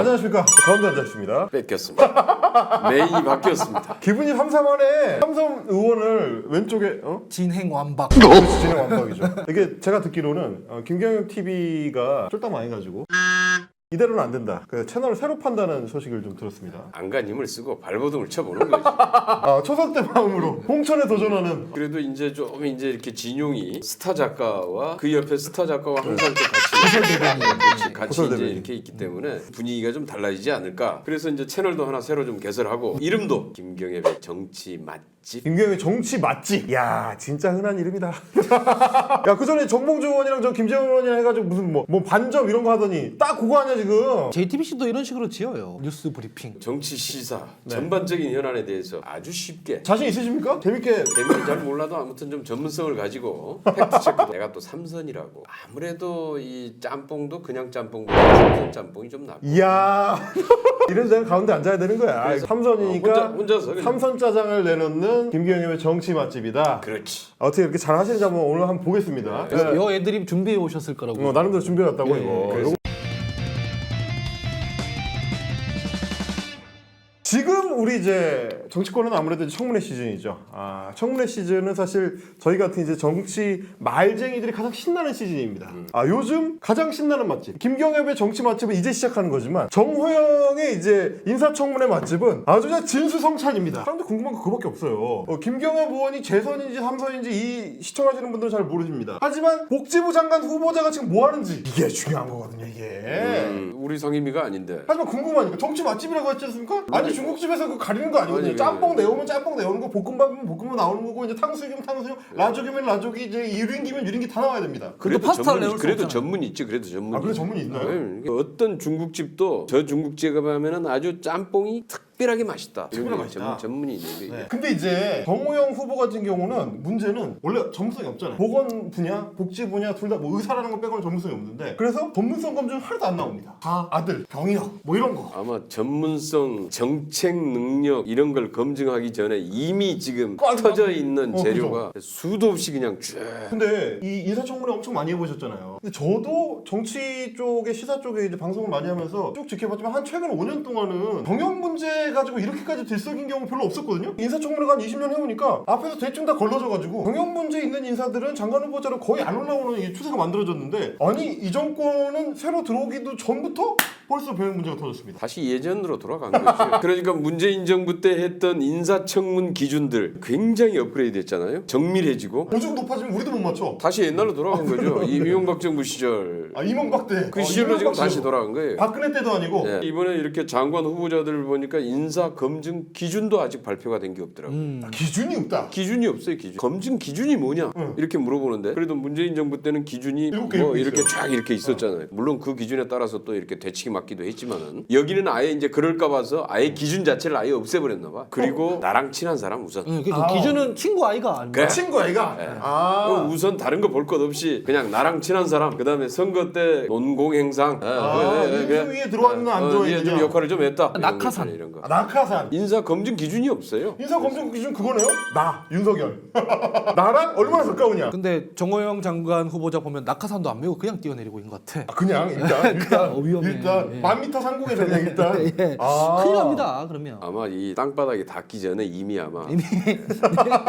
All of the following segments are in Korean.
안녕하십니까. 가운데 앉아있습니다. 뺏겼습니다. 메인이 바뀌었습니다. 기분이 삼삼하네. 삼선 의원을 왼쪽에 진행 완박. 그렇지, 진행 완박이죠. 이게 제가 듣기로는 김경영 TV가 쫄딱 많이 가지고 이대로는 안 된다. 그 채널을 새로 판다는 소식을 좀 들었습니다. 안간 힘을 쓰고 발버둥을 쳐보는 거지. 초선 때 마음으로 홍천에 도전하는. 그래도 이제 좀 이제 이렇게 진용이 스타 작가와 그 옆에 스타 작가와 항상 또 같이 이제 대변인. 이렇게 있기 때문에 분위기가 좀 달라지지 않을까. 그래서 이제 채널도 하나 새로 좀 개설하고 이름도 김경엽의 정치 맛집. 김경영의 정치 맛집. 야, 진짜 흔한 이름이다. 야, 그 전에 정봉주 의원이랑 저 김재원 의원이랑 해가지고 무슨 뭐 반점 이런 거 하더니 딱 그거 아니야 지금. JTBC도 이런 식으로 지어요. 뉴스 브리핑. 정치 시사 전반적인 현안에 대해서 아주 쉽게 자신 있으십니까? 재밌게. 대민이 잘 몰라도 아무튼 좀 전문성을 가지고 팩트 체크도 내가 또 삼선이라고 아무래도 이 짬뽕도 그냥 짬뽕보다 삼선 짬뽕이 좀 낫고 이야. 이런 데는 가운데 앉아야 되는 거야. 삼선이니까 혼자서 그냥. 삼선 짜장을 내놓는 김경영의 정치 맛집이다. 그렇지. 어떻게 이렇게 잘 하시는지 한번 오늘 한번 보겠습니다. 그래서 여 애들이 준비해 오셨을 거라고. 나름대로 준비해놨다고 예, 이거. 그래서. 지금 우리 이제 정치권은 아무래도 이제 청문회 시즌이죠. 청문회 시즌은 사실 저희 같은 이제 정치 말쟁이들이 가장 신나는 시즌입니다. 요즘 가장 신나는 맛집 김경엽의 정치 맛집은 이제 시작하는 거지만 정호영의 이제 인사청문회 맛집은 아주 그냥 진수성찬입니다. 사람들 궁금한 거 그거밖에 없어요. 김경엽 의원이 재선인지 삼선인지 이 시청하시는 분들은 잘 모르십니다. 하지만 복지부 장관 후보자가 지금 뭐 하는지 이게 중요한 거거든요. 이게. 우리 성임이가 아닌데. 하지만 궁금하니까 정치 맛집이라고 했지 않습니까? 아니 중국집에서 그거 가리는 거 아니거든요. 아니, 짬뽕 내오면 짬뽕 내오는 거, 볶음밥이면 볶음밥 나오는 거고, 이제 탕수육이면 탕수육, 라조기면 라조기, 이제 유린기면 유린기 다 나와야 됩니다. 그래도 파스타를 내올 수 그래도 없잖아요. 전문이 있지. 그래도 전문이. 그래 전문이 있나요? 네. 어떤 중국집도 저 중국집에 가면은 아주 짬뽕이 특별하게 맛있다. 특별하게 맛있다. 전문이 있는 게. 네. 근데 이제 정호영 후보 같은 경우는 문제는 원래 전문성이 없잖아요. 보건 분야, 복지 분야 둘 다 뭐 의사라는 거 빼고는 전문성이 없는데 그래서 전문성 검증 하나도 안 나옵니다. 다 아들, 병역 뭐 이런 거. 아마 전문성, 정책 능력 이런 걸 검증하기 전에 이미 지금 터져 있는 재료가 수도 없이 그냥 쭉. 근데 이 인사청문회 엄청 많이 해보셨잖아요. 근데 저도 정치 쪽에 시사 쪽에 이제 방송을 많이 하면서 쭉 지켜봤지만 한 최근 5년 동안은 병역 문제 가지고 이렇게까지 들썩인 경우 별로 없었거든요. 인사청문회가 한 20년 해오니까 앞에서 대충 다 걸러져가지고 병역 문제 있는 인사들은 장관 후보자로 거의 안 올라오는 이 추세가 만들어졌는데 아니 이 정권은 새로 들어오기도 전부터 벌써 병역 문제가 터졌습니다. 다시 예전으로 돌아간 거죠. 그러니까 문재인 정부 때 했던 인사청문 기준들 굉장히 업그레이드 됐잖아요. 정밀해지고 보증 높아지면 우리도 못 맞춰. 다시 옛날로 돌아간 거죠. 이 이명박 정부 시절. 이명박 때. 그 시절로 지금 이명박 다시 시절. 돌아간 거예요. 박근혜 때도 아니고. 네. 이번에 이렇게 장관 후보자들을 보니까 인사 검증 기준도 아직 발표가 된 게 없더라고요. 기준이 없다. 기준이 없어요. 기준. 검증 기준이 뭐냐 이렇게 물어보는데 그래도 문재인 정부 때는 기준이 뭐 이렇게 쫙 이렇게 있었잖아요. 물론 그 기준에 따라서 또 이렇게 대책이 맞기도 했지만은 여기는 아예 이제 그럴까 봐서 아예 기준 자체를 아예 없애버렸나 봐. 그리고 나랑 친한 사람 우선. 그 기준은 친구 아이가 아닙니까? 그래. 친구 아이가. 네. 우선 다른 거 볼 것 없이 그냥 나랑 친한 사람. 그다음에 선거 때 논공 행상. 인수위에 들어왔는 안 들어있느냐. 좀 역할을 좀 했다. 낙하산. 이런 거. 낙하산. 인사 검증 기준이 없어요. 인사 검증 기준 그거네요? 나 윤석열. 나랑 얼마나 가까우냐? 근데 정호영 장관 후보자 보면 낙하산도 안 메고 그냥 뛰어내리고 있는 것 같아. 그냥 일단 위험해. 일단 예. 1000m 상공에서 그냥 일단. 예. 큰일 납니다. 그러면. 아마 이 땅바닥이 닿기 전에 이미 아마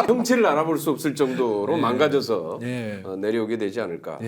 형체를 알아볼 수 없을 정도로 망가져서 예. 내려오게 되지 않을까.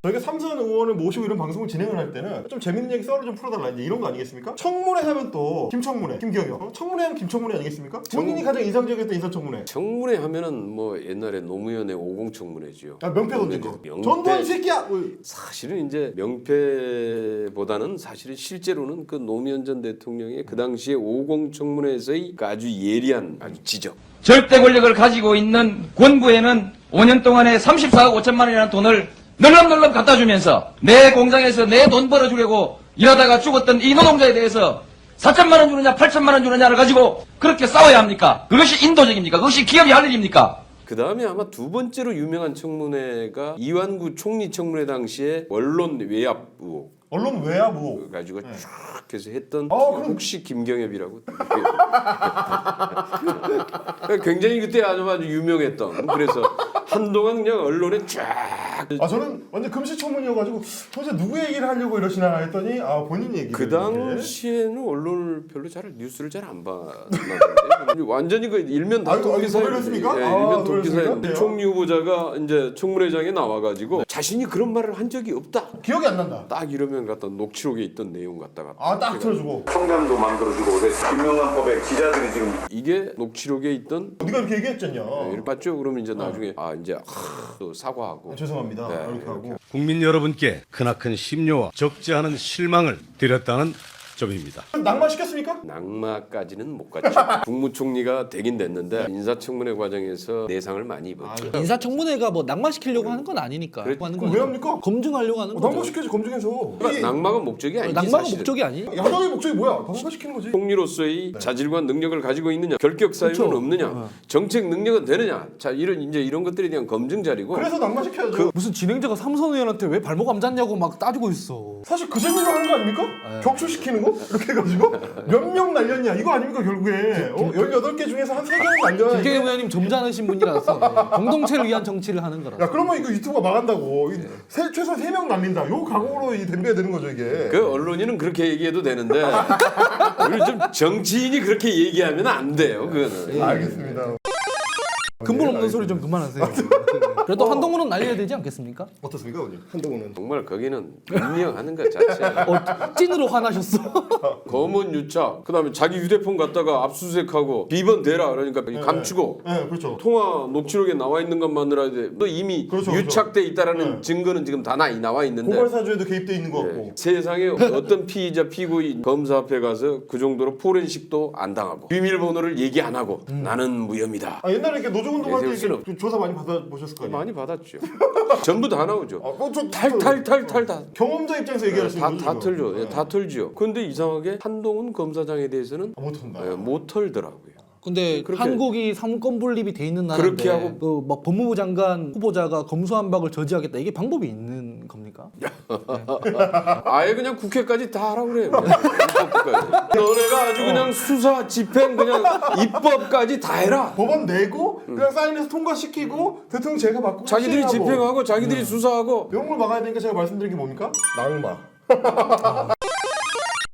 저희가 삼선 의원을 모시고 이런 방송을 진행을 할 때는 좀 재밌는 얘기 썰을 좀 풀어달라 이제 이런 거 아니겠습니까? 청문회 하면 또 김청문회, 김경영. 청문회 하면 김청문회 아니겠습니까? 본인이 가장 인상적이었던 인사청문회. 청문회 하면은 뭐 옛날에 노무현의 50청문회지요. 명패 던진 거. 명패. 전두환 새끼야. 사실은 이제 명패보다는 사실은 실제로는 그 노무현 전 대통령의 그 당시에 50청문회에서의 그 아주 예리한 아주 지적. 절대 권력을 가지고 있는 권부에는 5년 동안에 34억 5천만 원이라는 돈을 널렁널렁 갖다 주면서 내 공장에서 내 돈 벌어주려고 일하다가 죽었던 이 노동자에 대해서 4천만 원 주느냐 8천만 원 주느냐를 가지고 그렇게 싸워야 합니까? 그것이 인도적입니까? 그것이 기업이 할 일입니까? 그 다음에 아마 두 번째로 유명한 청문회가 이완구 총리 청문회 당시에 언론 외압 의혹. 언론 외압 의혹. 가지고 쭉 해서 했던 그럼- 혹시 김경엽이라고 굉장히 그때 아주 유명했던 그래서 한동안 그냥 언론에 쫙 저는 완전 금시초문이어가지고 도대체 누구 얘기를 하려고 이러시나 했더니 본인 얘기. 그 당시에는 언론을 별로 뉴스를 잘 안 봤는데 완전히 그 일면 그랬습니까? 일면 독기사에 그랬습니까? 총리 후보자가 이제 청문회장에 나와가지고 자신이 그런 말을 한 적이 없다. 기억이 안 난다. 딱 이러면 갖다 녹취록에 있던 내용 갖다가 딱 틀어주고. 청렴도 만들어주고 김명환법에 기자들이 지금 이게 녹취록에 있던 네가 이렇게 얘기했잖냐. 맞죠? 그러면 이제 나중에 또 사과하고 죄송합니다. 네, 이렇게 하고. 국민 여러분께 크나큰 심려와 적지 않은 실망을 드렸다는 점입니다. 낭만 시켰습니까? 낙마까지는 못 갔죠. 국무총리가 되긴 됐는데 인사청문회 과정에서 내상을 많이 입었죠. 인사청문회가 뭐 낭만시키려고 하는 건 아니니까. 그래, 하는 그럼 거죠. 왜 합니까? 검증하려고 하는 거죠. 낭만시켜야지 검증해서. 그러니까 낙마가 목적이 아니지. 낭만은 사실은. 목적이 아니에요. 야당의 목적이 뭐야? 낭만시키는 거지. 총리로서의 자질과 능력을 가지고 있느냐, 결격 사유는 그렇죠. 없느냐, 정책 능력은 되느냐, 자 이런 것들에 대한 검증 자리고. 그래서 낭만시켜야죠. 무슨 진행자가 삼선 의원한테 왜 발목 안 잤냐고 막 따지고 있어. 사실 그 질문을 하는 거 아닙니까? 격추시키는 거? 이렇게 해가지고 몇 명 날렸냐 이거 아닙니까 결국에 18개 중에서 한 3개는 날려야 김경희 의원님 점잖으신 분이라서 공동체를 위한 정치를 하는 거라. 야 그러면 이거 유튜브가 망한다고 최소 3명 날린다 요 각오로 덤벼야 되는 거죠 이게. 그 언론인은 그렇게 얘기해도 되는데 우리 좀 정치인이 그렇게 얘기하면 안 돼요. 그거는. 알겠습니다. 근본 없는 소리 좀 그만하세요. 그래도 한동훈은 날려야 되지 않겠습니까? 어떻습니까 오늘 한동훈은? 정말 거기는 임명하는 것 자체가 찐으로 화나셨어. 검은 유착, 그다음에 자기 휴대폰 갖다가 압수수색하고 비번 대라 그러니까 감추고 네 그렇죠. 통화 녹취록에 나와 있는 것만으로도 또 이미 그렇죠, 유착돼 있다라는 증거는 지금 다 나와 있는데 고발 사주에도 개입돼 있는 거 같고. 세상에 어떤 피의자 피고인 검사 앞에 가서 그 정도로 포렌식도 안 당하고 비밀번호를 얘기 안 하고 나는 무혐의다. 옛날에 이렇게 노조운동할 때 내세울 이렇게 조사 많이 받아보셨을 거 아니에요? 많이 받았죠. 전부 다 나오죠. 좀 탈탈탈탈 다. 경험자 입장에서 얘기하시는 다 털죠. 다 털죠. 근데 이상하게 한동훈 검사장에 대해서는 못 턴다. 못 털더라고요. 근데 그렇게- 한국이 삼권 분립이 돼 있는 나라인데 그렇게 하고- 막 법무부 장관 후보자가 검수완박을 저지하겠다 이게 방법이 있는 겁니까? 아예 그냥 국회까지 다 하라고 그래요. 그냥. 입법까지. 너네가 아주 그냥 수사, 집행, 그냥 입법까지 다 해라. 법안 내고 그냥 사인해서 통과시키고 대통령 제가 받고 자기들이 시행하고. 집행하고 자기들이 수사하고. 영웅을 막아야 되니까 제가 말씀드린 게 뭡니까? 낙마.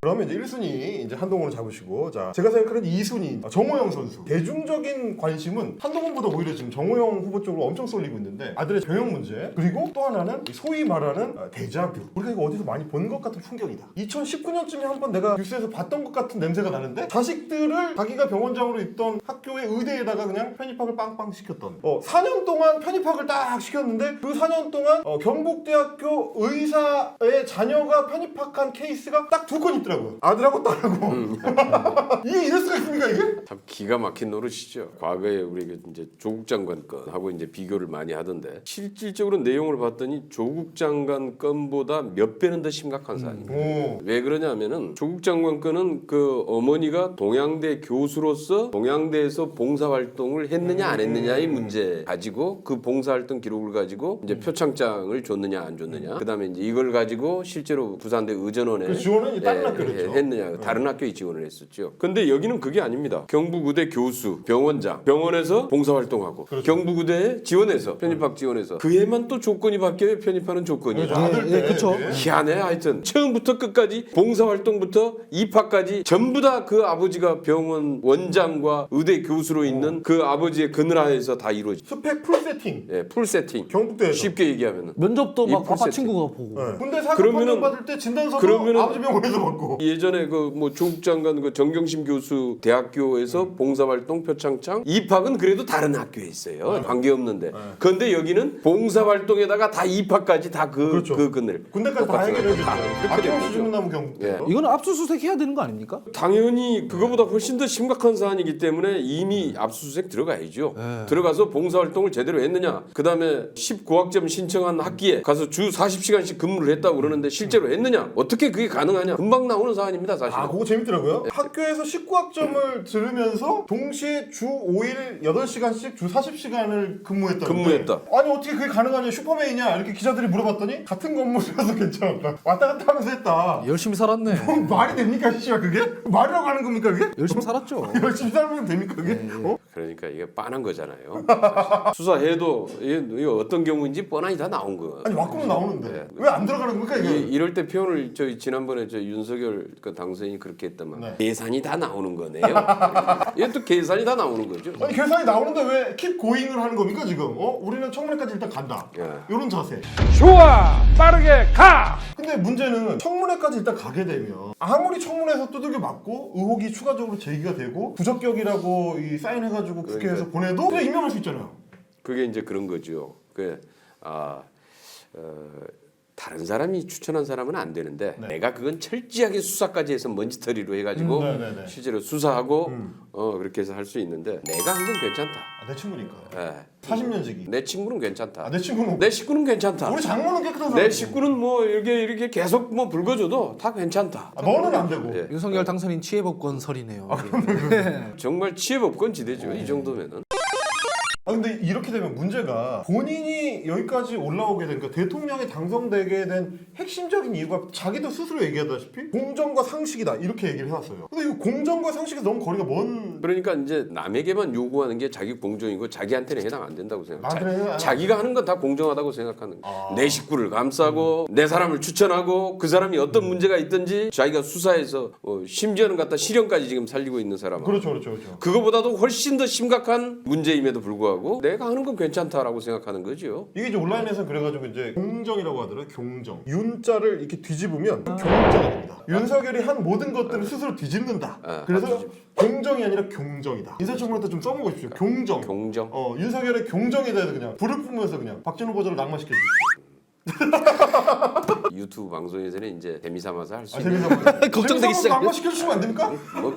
그러면 이제 1순위 이제 한동훈을 잡으시고 자 제가 생각하는 2순위 정호영 선수 대중적인 관심은 한동훈보다 오히려 지금 정호영 후보 쪽으로 엄청 쏠리고 있는데 아들의 병역 문제 그리고 또 하나는 소위 말하는 데자뷰 우리가 이거 어디서 많이 본 것 같은 풍경이다 2019년쯤에 한번 내가 뉴스에서 봤던 것 같은 냄새가 나는데 자식들을 자기가 병원장으로 있던 학교의 의대에다가 그냥 편입학을 빵빵 시켰던 4년 동안 편입학을 딱 시켰는데 그 4년 동안 경북대학교 의사의 자녀가 편입학한 케이스가 딱 2건 있더라고요 아들하고 딸하고 이게 이럴 수가 있습니까 이게? 참 기가 막힌 노릇이죠. 과거에 우리 이제 조국 장관 건하고 이제 비교를 많이 하던데 실질적으로 내용을 봤더니 조국 장관 건보다 몇 배는 더 심각한 사안입니다. 왜 그러냐면은 조국 장관 건은 그 어머니가 동양대 교수로서 동양대에서 봉사활동을 했느냐 안 했느냐의 문제 가지고 그 봉사활동 기록을 가지고 이제 표창장을 줬느냐 안 줬느냐 그다음에 이제 이걸 가지고 실제로 부산대 의전원에 그 지원은 다른 학교를 했죠. 했느냐 다른 학교에 지원을 했었죠. 근데 여기는 그게 아닙니다. 경북의대 교수, 병원장, 병원에서 봉사활동하고 경북의대에 지원해서 편입학 지원해서 그에만 또 조건이 바뀌어요. 편입하는 조건이. 그렇죠. 희한해. 하여튼 처음부터 끝까지 봉사활동부터 입학까지 전부 다 그 아버지가 병원 원장과 의대 교수로 있는 그 아버지의 그늘하에서 다 이루어지. 스펙 풀 세팅 풀 세팅. 경북대에서 쉽게 얘기하면은. 면접도 막 이 아빠 풀세팅. 친구가 보고. 군대 사격 그러면은- 판정 받을 때 진단서도 그러면은- 아버지 병원에서 받고 예전에 그 뭐 조국 장관 그 정경심 교수 대학교에서 봉사활동 표창장 입학은 그래도 다른 학교에 있어요. 관계 없는데. 그런데 여기는 봉사활동에다가 다 입학까지 다 그렇죠. 그 그늘. 군대까지 다 똑같은 해결해 거. 다 주고 그렇게 아낌없이 됐죠. 죽는다면 경북대 이거는 압수수색 해야 되는 거 아닙니까? 당연히 그거보다 훨씬 더 심각한 사안이기 때문에 이미 압수수색 들어가야죠. 들어가서 봉사활동을 제대로 했느냐. 그다음에 19학점 신청한 학기에 가서 주 40시간씩 근무를 했다고 그러는데 실제로 했느냐. 어떻게 그게 가능하냐. 금방 나오는 나오는 사안입니다, 사실. 아, 그거 재밌더라고요. 학교에서 19학점을 들으면서 동시에 주 5일 8시간씩 주 40시간을 근무했다. 아니 어떻게 그게 가능하냐, 슈퍼맨이냐 이렇게 기자들이 물어봤더니 같은 건물이라서 괜찮았다. 왔다 갔다 하면서 했다. 열심히 살았네. 말이 됩니까, 씨발 그게? 말이라고 하는 겁니까 그게? 열심히 살았죠. 열심히 살면 됩니까 그게? 어? 그러니까 이게 뻔한 거잖아요. 수사해도 이게 어떤 경우인지 뻔하니 다 나온 거. 아니 맞고는 나오는데 왜 안 들어가는 겁니까 이게? 이럴 때 표현을 저 지난번에 저 윤석열 그 당선인이 그렇게 했더만 네. 계산이 다 나오는 거네요. 이게 또 계산이 다 나오는 거죠. 아니 계산이 나오는데 왜 킵 고잉을 하는 겁니까 지금? 우리는 청문회까지 일단 간다. 예. 이런 자세. 좋아, 빠르게 가. 근데 문제는 청문회까지 일단 가게 되면 아무리 청문회에서 두들겨 맞고 의혹이 추가적으로 제기가 되고 부적격이라고 이 사인해가지고 국회에서 보내도 그냥 임명할 수 있잖아요. 그게 이제 그런 거죠. 다른 사람이 추천한 사람은 안 되는데 네. 내가 그건 철저하게 수사까지 해서 먼지털이로 해가지고 네네네. 실제로 수사하고 그렇게 해서 할 수 있는데 내가 한 건 괜찮다. 아, 내 친구니까. 예. 40년지기. 내 친구는 괜찮다. 아, 내 친구는 내 식구는 괜찮다. 우리 장모는 깨끗한 사람. 내 식구는 뭐 이렇게 계속 뭐 불거져도 다 괜찮다. 아, 너는 안 되고. 예. 윤석열 당선인 치해법권설이네요. 정말 취해법권 지대죠. 이 정도면은. 아 근데 이렇게 되면 문제가 본인이 여기까지 올라오게 된, 그러니까 대통령이 당선되게 된 핵심적인 이유가 자기도 스스로 얘기하다시피 공정과 상식이다 이렇게 얘기를 해왔어요. 근데 이 공정과 상식에서 너무 거리가 먼. 그러니까 이제 남에게만 요구하는 게 자기 공정이고 자기한테는 해당 안 된다고 나한테는 해당 생각해. 안 자기가 하는 건 다 공정하다고 생각하는 거야. 내 식구를 감싸고 내 사람을 추천하고 그 사람이 어떤 문제가 있든지 자기가 수사해서 심지어는 갖다 실형까지 지금 살리고 있는 사람. 그렇죠. 그거보다도 훨씬 더 심각한 문제임에도 불구하고 내가 하는 건 괜찮다라고 생각하는 거죠. 이게 이제 온라인에서 그래가지고 이제 공정이라고 하더라고요. 경정. 윤자를 이렇게 뒤집으면 경자가 됩니다. 윤석열이 한 모든 것들을 스스로 뒤집는다. 그래서 공정이 아니라 경정이다. 인사청문회 때 좀 써먹으십시오. 경정. 경정. 윤석열의 경정에 대해서 그냥 불을 뿜으면서 그냥 박진우 버전을 낭만시켜 주십시오. 유튜브 방송에서는 이제 재미 삼아서 할 수 아, 있는. 걱정되기 시작. 낭만시켜 주시면 안 됩니까? 뭐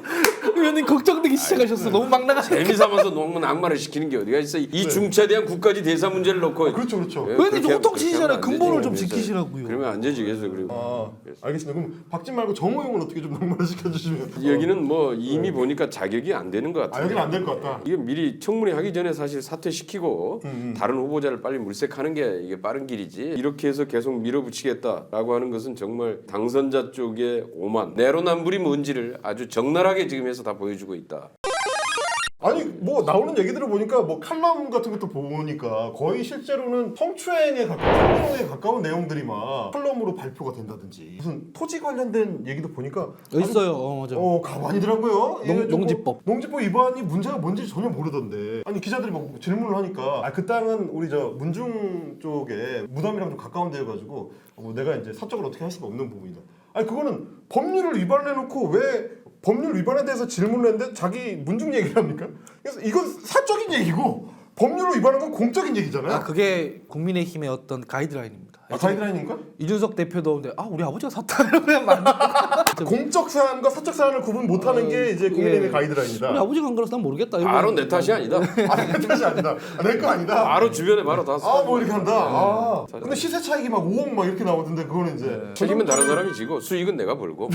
의원님 걱정되기 시작하셨어. 너무 막 나가. 재미 삼아서 너무 낭만을 시키는 게 어디가 있어? 이 중차대한 국가지 대사 문제를 놓고. 그렇죠. 예, 의원님 그렇게 좀 호통 그렇게 치시잖아요. 하면 안 근본을 되죠. 좀 그래서 지키시라고요. 그러면 안 되지. 그래서 그리고 알겠습니다. 그럼 박진 말고 정호영은 어떻게 좀 낭만을 시켜주시면. 여기는 뭐 이미 보니까 자격이 안 되는 것 같아요. 여기는 안 될 것 같다. 이게 미리 청문회 하기 전에 사실 사퇴시키고 다른 후보자를 빨리 물색하는 게 이게 빠른 길이지. 이렇게 해서 계속 밀어붙이겠다라고 하는 것은 정말 당선자 쪽의 오만, 내로남불이 뭔지를 아주 적나라하게 지금 해서 다 보여주고 있다. 아니 뭐 나오는 얘기들을 보니까 뭐 칼럼 같은 것도 보니까 거의 실제로는 성추행에 가까운 성희롱에 가까운 내용들이 막 칼럼으로 발표가 된다든지 무슨 토지 관련된 얘기도 보니까 있어요. 맞아. 가만히더라고요. 농지법. 농지법 위반이 문제가 뭔지 전혀 모르던데. 아니 기자들이 막 질문을 하니까 그 땅은 우리 저 문중 쪽에 무덤이랑 좀 가까운 데여가지고 내가 이제 사적으로 어떻게 할 수가 없는 부분이다. 아니 그거는 법률을 위반해놓고 왜 법률 위반에 대해서 질문을 했는데 자기 문중 얘기를 합니까? 그래서 이건 사적인 얘기고 법률을 위반한 건 공적인 얘기잖아요. 그게 국민의힘의 어떤 가이드라인입니다. 가이드라인인가? 이준석 대표도 근데 우리 아버지가 샀다 이러면 안 돼. 공적 사안과 사적 사안을 구분 못하는 게 이제 국민의힘의 예. 가이드라인이다. 우리 아버지가 한 거라서 난 모르겠다. 바로 내 탓이 아니다. 내 뜻이 아니다. 내 거 아니다. 바로 주변에 바로 다 뭐 이렇게 한다. 근데 시세 차익이 막 5억 막 이렇게 나오던데 그거는 이제 책임은 다른 사람이 지고 수익은 내가 벌고.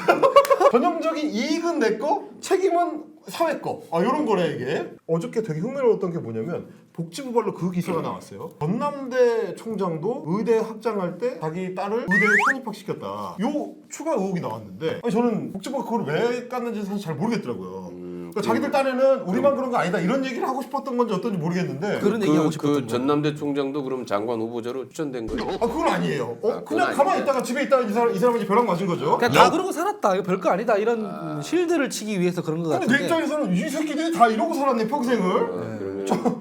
전형적인 이익은 내 거, 책임은 사회 거. 이런 거네 이게. 어저께 되게 흥미로웠던 게 뭐냐면 복지부발로 그 기사가 나왔어요. 전남대 총장도 의대 확장할 때 자기 딸을 의대에 편입학시켰다. 요 추가 의혹이 나왔는데 아니, 저는 복지부가 그걸 왜 깠는지 사실 잘 모르겠더라고요. 그러니까 자기들 딴에는 우리만 그런 거 아니다 이런 얘기를 하고 싶었던 건지 어떤지 모르겠는데 그런 얘기하고 싶었던 그 거야. 전남대 총장도 그럼 장관 후보자로 추천된 거예요? 그건 아니에요. 그냥 그건 가만히 있다가 집에 있다가 이 사람은 이제 벼락 맞은 거죠. 그냥 다 그러고 살았다. 이거 별거 아니다. 이런 실드를 치기 위해서 그런 것 근데 같은데. 내 입장에서는 이 새끼들이 다 이러고 살았네 평생을.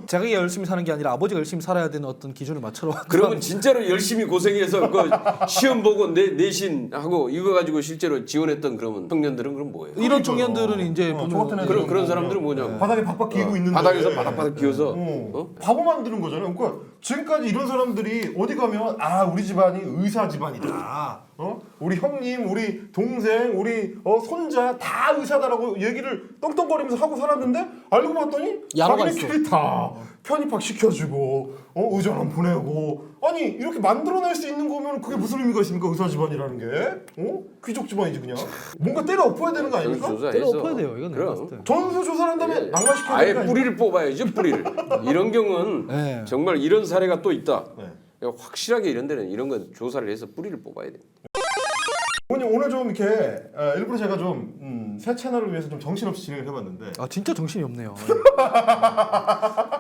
자기가 열심히 사는 게 아니라 아버지가 열심히 살아야 되는 어떤 기준을 맞춰. 그러면 진짜로 열심히 고생해서 그 시험 보고 내신하고 이거 가지고 실제로 지원했던 그러면 청년들은 그럼 뭐예요? 이런 청년들은 이제 저 같은 애들은 그런 사람들은 뭐냐고. 바닥에 박박 기고 있는데 바닥에서 바닥바닥 기어서 바보 만드는 거잖아요. 그러니까 지금까지 이런 사람들이 어디 가면 우리 집안이 의사 집안이다. 우리 형님, 우리 동생, 우리 손자 다 의사다라고 얘기를 떵떵거리면서 하고 살았는데 알고 봤더니 야로가 자기네끼리 다 편입학 시켜주고 의전원 보내고 아니 이렇게 만들어낼 수 있는 거면 그게 무슨 의미가 있습니까? 의사 집안이라는 게 귀족 집안이지 그냥 뭔가 때려 엎어야 되는 거 아닙니까? 때려 엎어야 돼요. 이건 내가 봤을 그럼 때. 전수 조사를 한 다음에 낙마시켜야 아예 되는 거 뿌리를 뽑아야죠 뿌리를. 이런 경우는 네. 정말 이런 사례가 또 있다. 네. 그러니까 확실하게 이런 데는 이런 건 조사를 해서 뿌리를 뽑아야 돼. 오늘 좀 이렇게 일부러 제가 좀 새 채널을 위해서 좀 정신없이 진행을 해봤는데 아 진짜 정신이 없네요.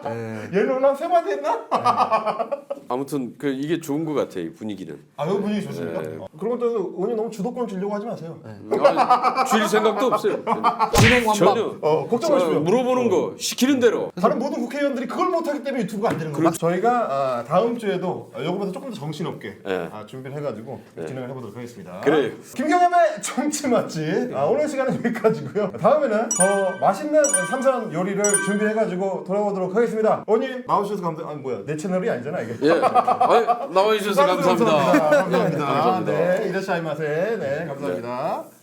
네. 얘는 한 세 마디 했나? 아무튼 그 이게 좋은 것 같아 이 분위기는. 아 여기 분위기 좋습니까? 그런 것도 의원님 너무 주도권 주려고 하지 마세요. 줄 생각도 없어요. 진행 완박. 전혀. 걱정 마시고요. 물어보는 거 시키는 대로. 다른 모든 국회의원들이 그걸 못하기 때문에 유튜브가 안 되는 거예요. 저희가 다음 주에도 요거보다 조금 더 정신없게 네. 준비를 해가지고 진행을 해보도록 하겠습니다. 그래요. 김경엽의 정치 맛집. 오늘 시간은 여기까지고요. 다음에는 더 맛있는 삼선 요리를 준비해가지고 돌아오도록 하겠습니다. 의원님 나오셔서 감사. 아니 뭐야 내 채널이 아니잖아 이게. 예. 나와주셔서 감사합니다. 감사합니다. 감사합니다. 네, 이라시아이마세. 네, 감사합니다.